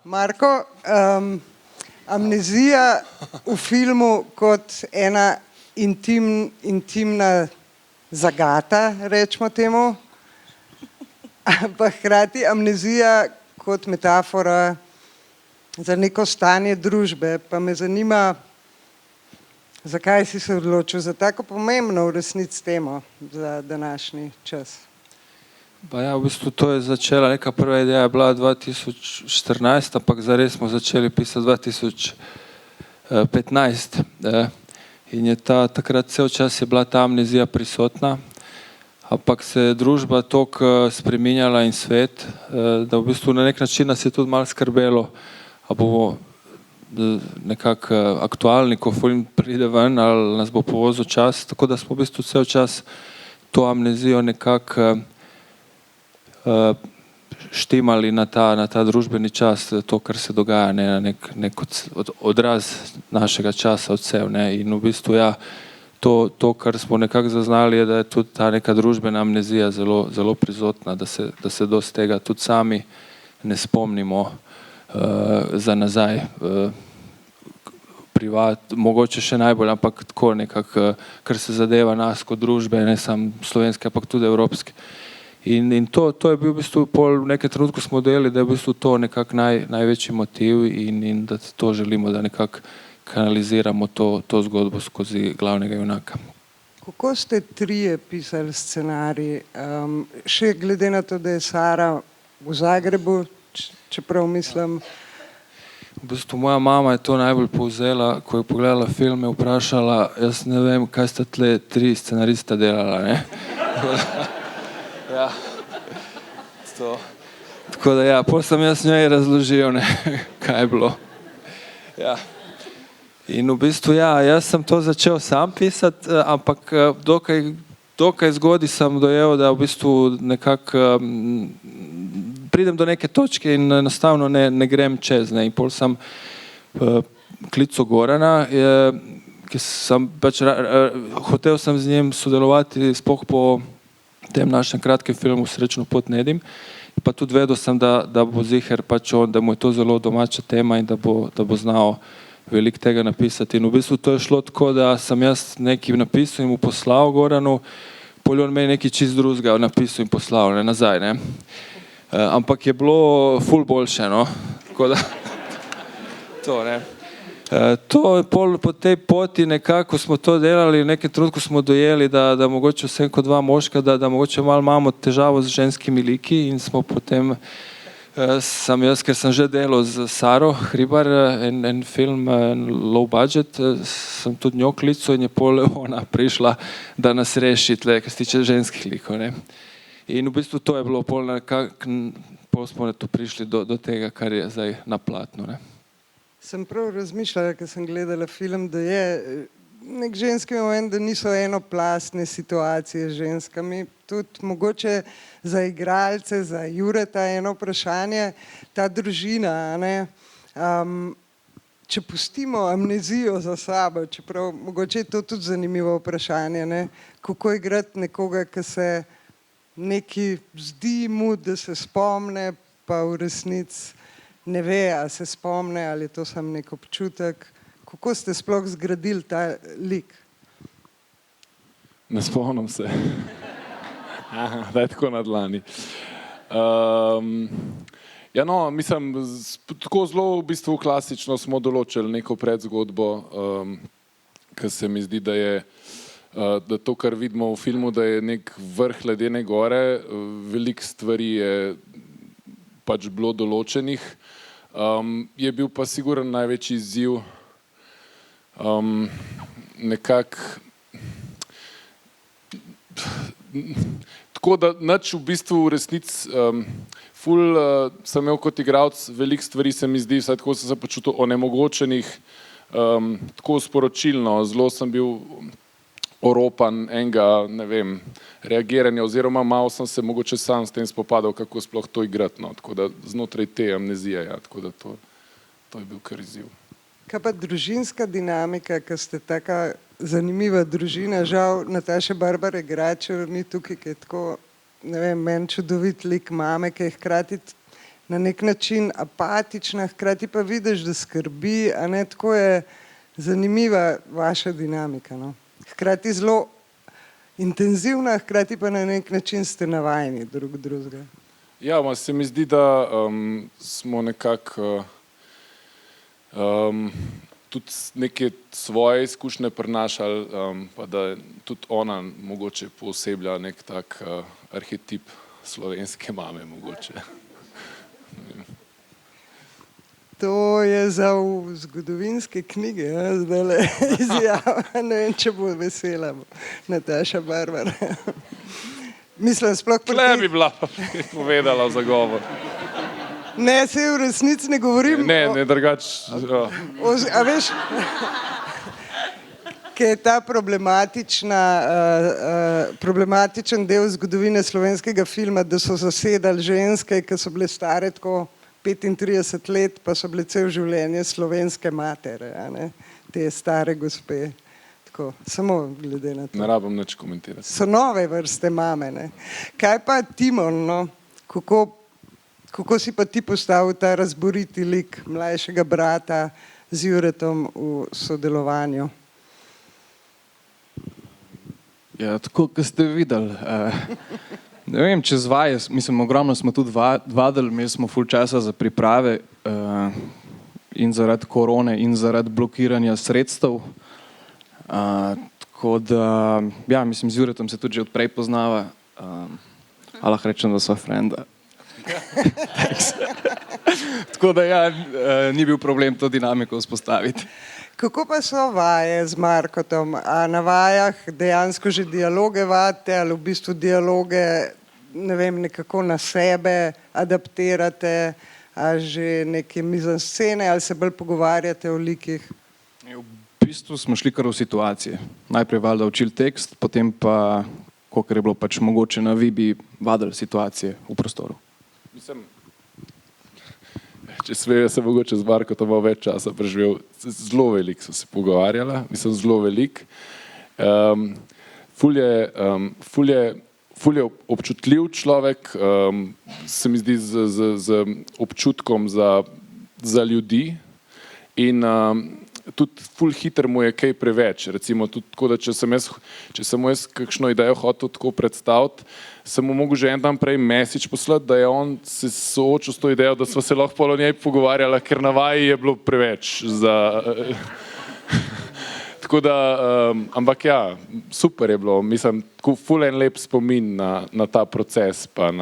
Marko, amnezija v filmu kot ena intimna zagata, rečemo temu, pa hkrati amnezija kot metafora za neko stanje družbe. Pa me zanima, zakaj si se odločil za tako pomembno v resnici temo za današnji čas? Pa ja, v bistvu to je začela, neka prva ideja je bila 2014, ampak zares smo začeli pisati 2015. In je takrat cel čas je bila ta amnezija prisotna, ampak se je družba toliko spreminjala in svet, da v bistvu na nek način nas je tudi malo skrbelo, a bomo nekako aktualni, ko film pride ven, ali nas bo povozil čas, tako da smo v bistvu cel čas to amnezijo nekako štimali na ta družbeni čas, to, kar se dogaja, nek odraz našega časa odsev. In v bistvu ja, to, kar smo nekako zaznali, je, da je tudi ta neka družbena amnezija zelo prisotna, da se dosti tega tudi sami ne spomnimo za nazaj. Mogoče še najbolj, ampak tako nekako, kar se zadeva nas kot družbe, ne samo slovenske, ampak tudi evropske. In to je bil v bistvu pol, v nekem trenutku smo dojeli, da je v bistvu to nekako največji motiv in da to želimo, da nekako kanaliziramo to zgodbo skozi glavnega junaka. Kako ste trije pisali scenarij? Še glede na to, da je Sara v Zagrebu, čeprav mislim... V bistvu moja mama je to najbolj povzela, ko je pogledala film, je vprašala, jaz ne vem, kaj sta tle tri scenarista delala, ne? Ja, tako da ja, pol sem jaz njej razložil, ne, kaj je bilo. Ja. In v bistvu ja, jaz sem to začel sam pisati, ampak dokaj zgodaj sem dojel, da v bistvu nekako pridem do neke točke in enostavno ne grem čez, ne. In pol sem klical Gorana, ki sem pač hotel sem z njim sodelovati sploh po tem našem kratkem filmu Srečno pot ne idim, pa tudi vedel sem, da bo ziher pač on, da mu je to zelo domača tema in da bo znal veliko tega napisati. In v bistvu to je šlo tako, da sem jaz nekaj napisal in mu poslal Goranu, pol je on meni nekaj čist drugega napisal in poslal, ne, nazaj, ne. Ampak je bilo ful boljše, no. Tako da to, ne. To je pol po tej poti nekako smo to delali, v nekem trenutku smo dojeli, da mogoče vsem kot dva moška, da mogoče malo imamo težavo z ženskimi liki in smo potem, sem jaz, ker sem že delal z Saro Hribar, en film low budget, sem tudi njo klical in je pol ona prišla, da nas reši tle, kar se tiče ženskih likov, ne. In v bistvu to je bilo pol nekako, pol smo tu prišli do tega, kar je zdaj na platnu, ne. Sem prav razmišljala, ko sem gledala film, da je nek ženski moment, da niso enoplastne situacije z ženskami. Tudi mogoče za igralce, za Jureta eno vprašanje, ta družina, ne. Če pustimo amnezijo za sabo, čeprav mogoče je to tudi zanimivo vprašanje, ne. Kako igrati nekoga, ki se nekaj zdi mu, da se spomne, pa v resnici ne ve, a se spomne, ali je to samo nek občutek. Kako ste sploh zgradili ta lik? Ne spomnim se. Aha, da je tako na dlani. Ja, no, mislim, tako zelo v bistvu klasično smo določili neko predzgodbo, ki se mi zdi, da to, kar vidimo v filmu, da je nek vrh ledene gore, veliko stvari je pač bilo določenih. Je bil pa sigurno največji izziv nekako tako, da nič v bistvu v resnici ful sem imel kot igralec veliko stvari, se mi zdi, vsaj tako sem se počutil onemogočenih, tako sporočilno, zelo sem bil oropan enega, ne vem, reagiranja, oziroma malo sem se mogoče sam s tem spopadal, kako sploh to igrati, no, tako da znotraj te amnezije, ja, tako da to je bil kar izziv. Kaj pa družinska dinamika, ker ste taka zanimiva družina, žal Nataše Barbare Gračer ni tukaj, ki je tako, ne vem, meni čudovit lik mame, ki je hkrati na nek način apatična, hkrati pa vidiš, da skrbi, a ne, tako je zanimiva vaša dinamika, no. Hkrati zelo intenzivna, hkrati pa na nek način ste navajeni drugega. Ja, se mi zdi, da smo nekako tudi neke svoje izkušnje prinašali, pa da tudi ona mogoče pooseblja nek tak arhetip slovenske mame mogoče. To je za v zgodovinske knjige, ja, zdajle izjava, ne vem, če bo vesela Nataša Barbar. Mislim, sploh Tle bi bila povedala v zagovor. Ne, se v resnici ne govorim. Ne, drugač. A veš, ker je ta problematičen del zgodovine slovenskega filma, da so zasedali ženske, ki so bile stare tako 35 let, pa so bile cel življenje slovenske matere, a ne, te stare gospe. Tako, samo glede na to. Ne rabim nič komentirati. So nove vrste mame, ne. Kaj pa Timon, no? Kako si pa ti postavil ta razboriti lik mlajšega brata z Juretom v sodelovanju? Ja, tako, kot ste videli. Ne vem, čez vaje, mislim, ogromno smo tudi vadili, imeli smo ful časa za priprave in zaradi korone in zaradi blokiranja sredstev. Tako da, ja, mislim, z Juretom se tudi že odprej poznava. A lahko rečem, da sva frenda. Tako da, ja, ni bil problem to dinamiko vzpostaviti. Kako pa so vaje z Markotom? A na vajah dejansko že dialoge vadite ali v bistvu dialoge, ne vem, nekako na sebe adaptirate, a že neke mizanscene ali se bolj pogovarjate o likih? V bistvu smo šli kar v situacije. Najprej valjda učili tekst, potem pa, kolikor je bilo pač mogoče na Vibi, vadili situacije v prostoru. Mislim, če se mogoče z Markotom več časa preživel, zelo veliko so se pogovarjala, mislim, zelo veliko. Ful je občutljiv človek, se mi zdi z občutkom za ljudi in tudi ful hiter mu je kaj preveč. Recimo tudi tako, da če sem mu jaz kakšno idejo hotel tako predstaviti, sem mu mogel že en dan prej message poslati, da je on se soočil s to idejo, da sva se lahko pol o njej pogovarjala, ker na vaji je bilo preveč za... Tako da, ampak ja, super je bilo, mislim, tako ful en lep spomin na ta proces, pa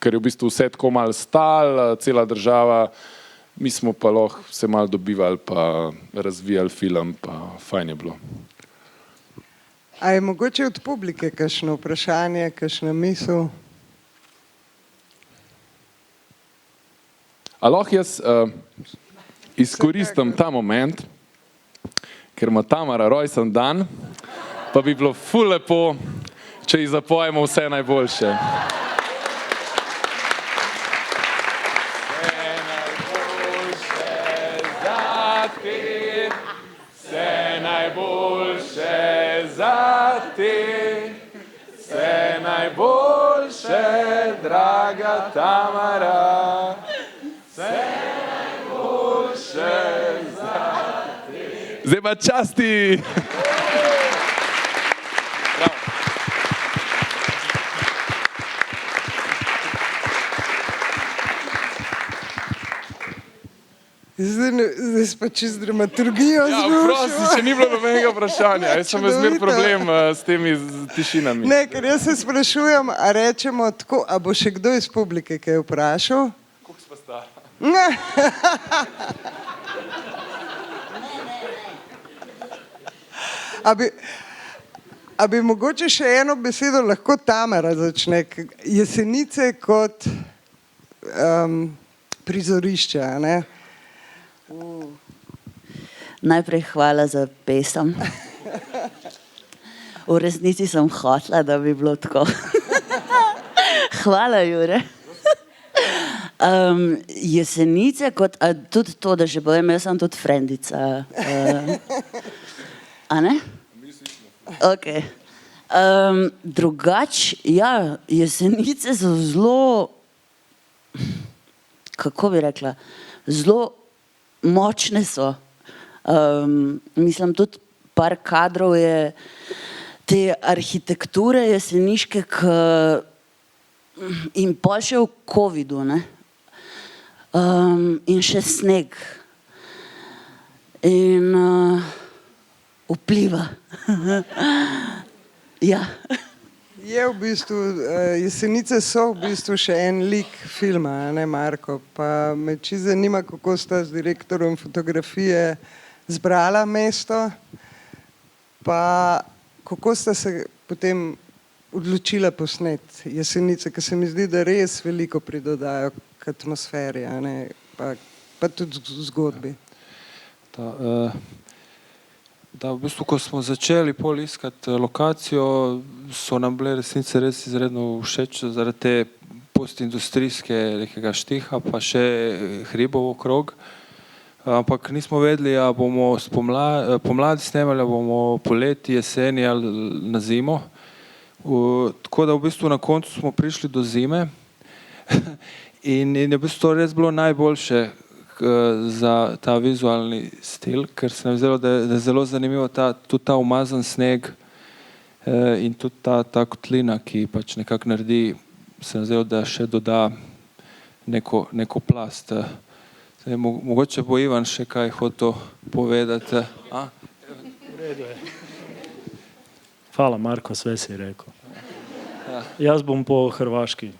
ker je v bistvu vse tako malo stalo, cela država, mi smo pa lahko se malo dobivali, pa razvijali film, pa fajn je bilo. A je mogoče od publike kakšno vprašanje, kakšna misel? A lahko jaz izkoristim ta moment, ker ima Tamara rojsten dan, pa bi bilo ful lepo, če ji zapojemo vse najboljše. Vse najboljše za te, vse najboljše, draga Tamara, vse najboljše za te. Zdaj pa časti! Zdaj pa čez dramaturgijo Ja, zrušil. prosti, če ni bilo nobenega vprašanja. Jaz sem zmer problem s temi tišinami. Ne, ker jaz se sprašujem, a rečemo tako, a bo še kdo iz publike kaj vprašal? Koliko sva stara? Ne. A bi mogoče še eno besedo lahko Tamara začne? Jesenice kot prizorišče, a ne? Najprej hvala za pesem. V resnici sem hotela, da bi bilo tako. Hvala, Jure. Jesenice kot, tudi to, da že povem, jaz sem tudi frendica. A ne? Ok. Drugač, ja, Jesenice so zelo kako bi rekla, zelo močne so. Mislim, tudi par kadrov je te arhitekture jeseniške, in pol še v covidu, ne? In še sneg. In vpliva. Ja. Je v bistvu, Jesenice so v bistvu še en lik filma, a ne Marko? Pa me čisto zanima, kako sta z direktorjem fotografije zbrala mesto, pa kako sta se potem odločila posneti Jesenice, ker se mi zdi, da res veliko pridodajo k atmosferi, a ne? Pa tudi zgodbi. Da, v bistvu, ko smo začeli pol iskati lokacijo, so nam bile resnice res izredno všeč zaradi te postindustrijske nekega štiha, pa še hribov okrog. Ampak nismo vedeli, a bomo pomladi snemali, a bomo poleti, jeseni ali na zimo. Tako da v bistvu na koncu smo prišli do zime in je v bistvu to res bilo najboljše za ta vizualni stil, ker se nam zdelo, da je zelo zanimivo tudi ta umazan sneg in tudi ta kotlina, ki pač nekako naredi, se nam zdelo, da še doda neko plast. Mogoče bo Ivan še kaj hotel povedati. V redu je. Hvala, Marko, sve si rekel. Jaz bom po hrvaški,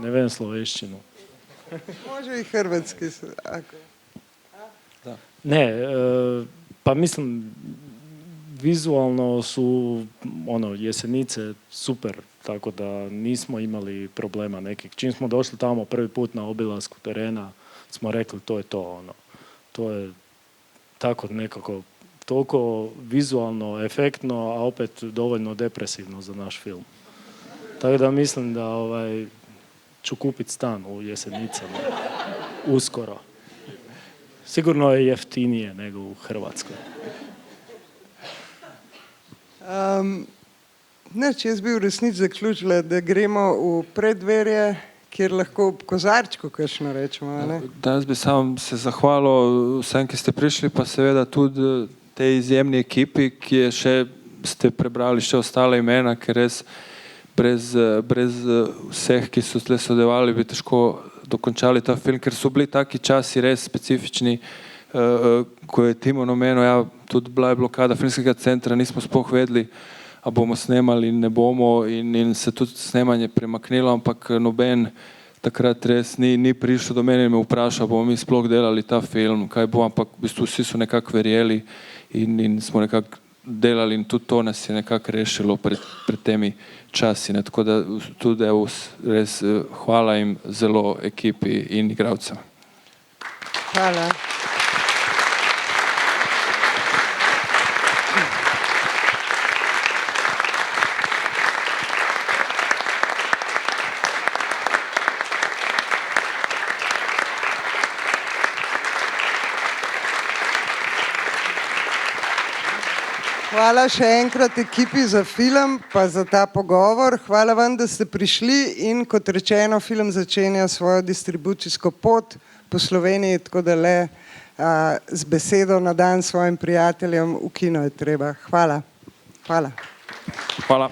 ne vem slovenščino. Može i hrvatski. Ne, pa mislim, vizualno su Jesenice super, tako da nismo imali problema nekih. Čim smo došli tamo prvi put na obilasku terena, smo rekli to je to. To je tako nekako toliko vizualno, efektno, a opet dovoljno depresivno za naš film. Tako da mislim da ću kupiti stan u Jesenicama uskoro. Sigurno je jeftinije nego u Hrvatskoj. Jaz bi v resnici zaključila, da gremo v Preddverje, kjer lahko ob kozarčku kakšno rečemo. Ne? Danes bi sam se zahvalil vsem, ki ste prišli, pa seveda tudi tej izjemni ekipi, ki je ste prebrali še ostale imena, ker res brez vseh, ki so tle sodelovali, bi težko dokončali ta film, ker so bili taki časi res specifični, ko je Timon omenil, ja, tudi bila je blokada filmskega centra, nismo sploh vedeli, a bomo snemali in ne bomo in se tudi snemanje premaknilo, ampak noben takrat res ni prišel do mene in me vprašal, bomo mi sploh delali ta film, kaj bo, ampak v bistvu vsi so nekako verjeli in smo nekako delali in tudi to nas je nekako rešilo pred temi časi. Tako da tudi res hvala jim zelo ekipi in igralcem. Hvala. Hvala še enkrat ekipi za film, pa za ta pogovor. Hvala vam, da ste prišli in kot rečeno, film začenja svojo distribucijsko pot po Sloveniji, tako da le z besedo na dan svojim prijateljem v kino je treba. Hvala. Hvala. Hvala.